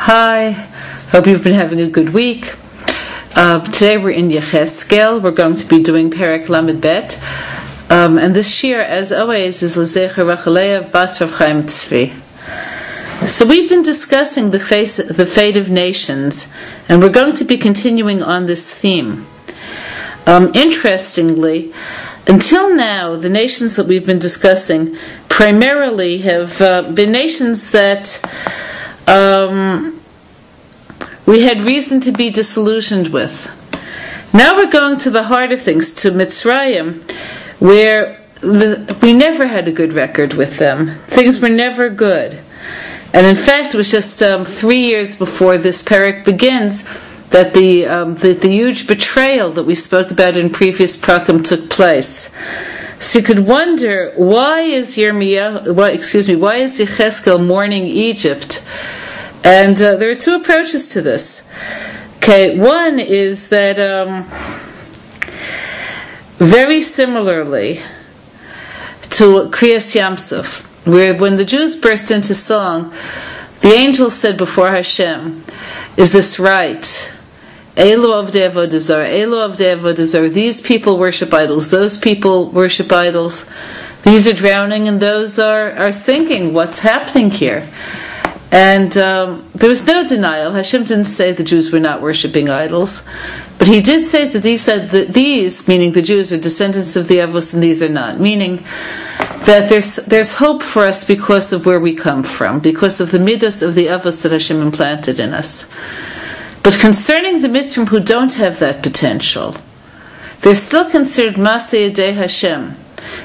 Hi, hope you've been having a good week. Today we're in Yecheskel. We're going to be doing Perek Lamed Bet. And this year, as always, is L'zecher Rachaleah Bas Rav Chaim Tzvi. So we've been discussing the fate of nations, and we're going to be continuing on this theme. Interestingly, until now, the nations that we've been discussing primarily have been nations that we had reason to be disillusioned with. Now we're going to the heart of things, to Mitzrayim, where we never had a good record with them. Things were never good. And in fact, it was just 3 years before this Perek begins that the huge betrayal that we spoke about in previous prakim took place. So you could wonder, why is Yecheskel mourning Egypt? And there are two approaches to this. Okay, one is that very similarly to Kriyas Yamsuf, where when the Jews burst into song, the angel said before Hashem, "Is this right? Elu avdei avodah zarah, Elu avdei avodah zarah. These people worship idols. Those people worship idols. These are drowning, and those are sinking. What's happening here?" And there was no denial. Hashem didn't say the Jews were not worshiping idols, but He did say that these, meaning the Jews, are descendants of the Avos, and these are not. Meaning that there's hope for us because of where we come from, because of the midos of the Avos that Hashem implanted in us. But concerning the Mitzrayim who don't have that potential, they're still considered Masei Yadei Hashem.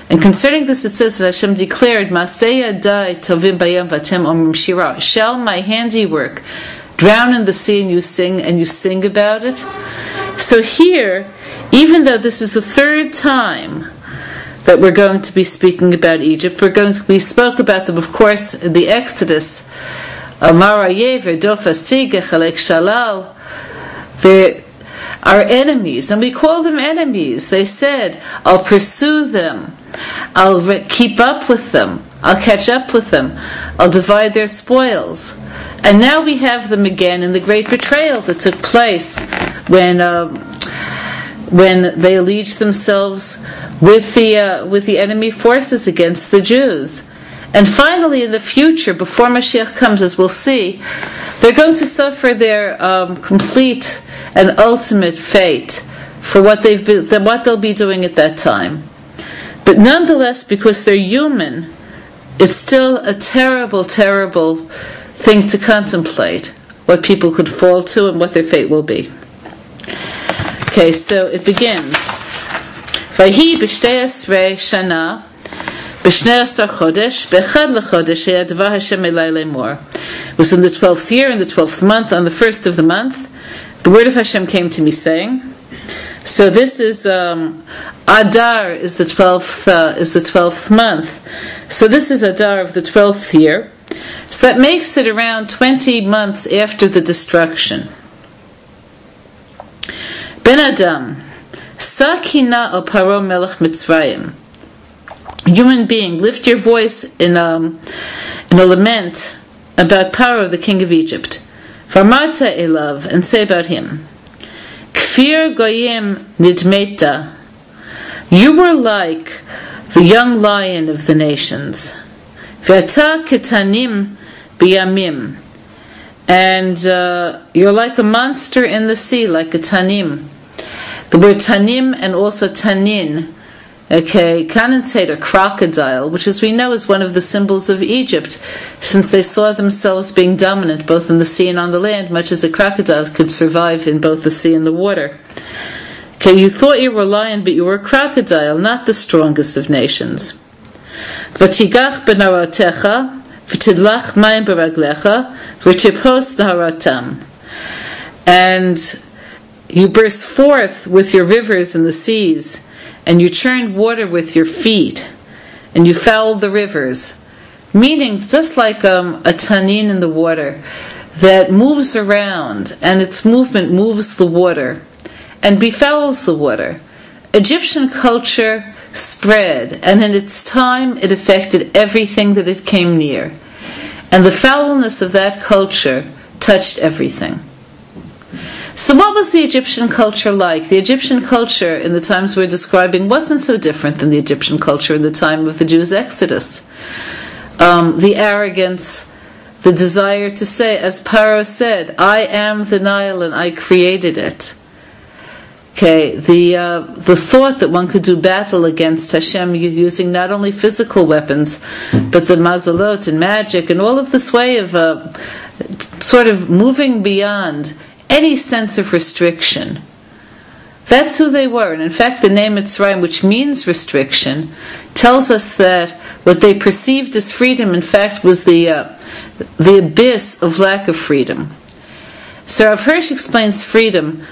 And concerning this, it says that Hashem declared, Masei Yadai Tovim Bayam Vatem Omrim Shira. Shall my handiwork drown in the sea, and you sing about it? So here, even though this is the third time that we're going to be speaking about Egypt, we spoke about them, of course, in the Exodus. Amara Yever, Dofa Siga, Chalek Shalal. They are enemies, and we call them enemies. They said, I'll pursue them, I'll keep up with them, I'll catch up with them, I'll divide their spoils. And now we have them again in the great betrayal that took place when they alleged themselves with the enemy forces against the Jews. And finally, in the future, before Mashiach comes, as we'll see, they're going to suffer their complete and ultimate fate for what they'll be doing at that time. But nonetheless, because they're human, it's still a terrible, terrible thing to contemplate, what people could fall to and what their fate will be. Okay, so it begins. Vayhi b'shtei esrei shana b'shnei asar chodesh b'echad lechodesh hayadvar Hashem elai lemor. It was in the 12th year, in the 12th month, on the 1st of the month, the word of Hashem came to me saying. So this is Adar is the 12th month. So this is Adar of the 12th year. So that makes it around 20 months after the destruction. Ben Adam, Sakina al Paro Melech Mitzrayim. Human being, lift your voice in a lament about Paro, the king of Egypt. Varmata elav, and say about him, Kfir goyim nidmeta. You were like the young lion of the nations. V'ata ketanim biyamim. And you're like a monster in the sea, like a tanim. The word tanim and also tanin, connotate a crocodile, which, as we know, is one of the symbols of Egypt, since they saw themselves being dominant both in the sea and on the land, much as a crocodile could survive in both the sea and the water. Okay, you thought you were a lion, but you were a crocodile, not the strongest of nations. V'tigach b'naratecha, v'tidlach mayim b'raglecha, v'tipos naharatam. And you burst forth with your rivers and the seas, and you churned water with your feet, and you fouled the rivers. Meaning, just like a tanin in the water that moves around, and its movement moves the water, and befouls the water. Egyptian culture spread, and in its time it affected everything that it came near. And the foulness of that culture touched everything. So what was the Egyptian culture like? The Egyptian culture in the times we're describing wasn't so different than the Egyptian culture in the time of the Jews' Exodus. The arrogance, the desire to say, as Paro said, I am the Nile and I created it. Okay, the thought that one could do battle against Hashem using not only physical weapons, but the mazalot and magic and all of this way of sort of moving beyond any sense of restriction. That's who they were. And in fact, the name Mitzrayim, which means restriction, tells us that what they perceived as freedom, in fact, was the abyss of lack of freedom. So Rav Hirsch explains freedom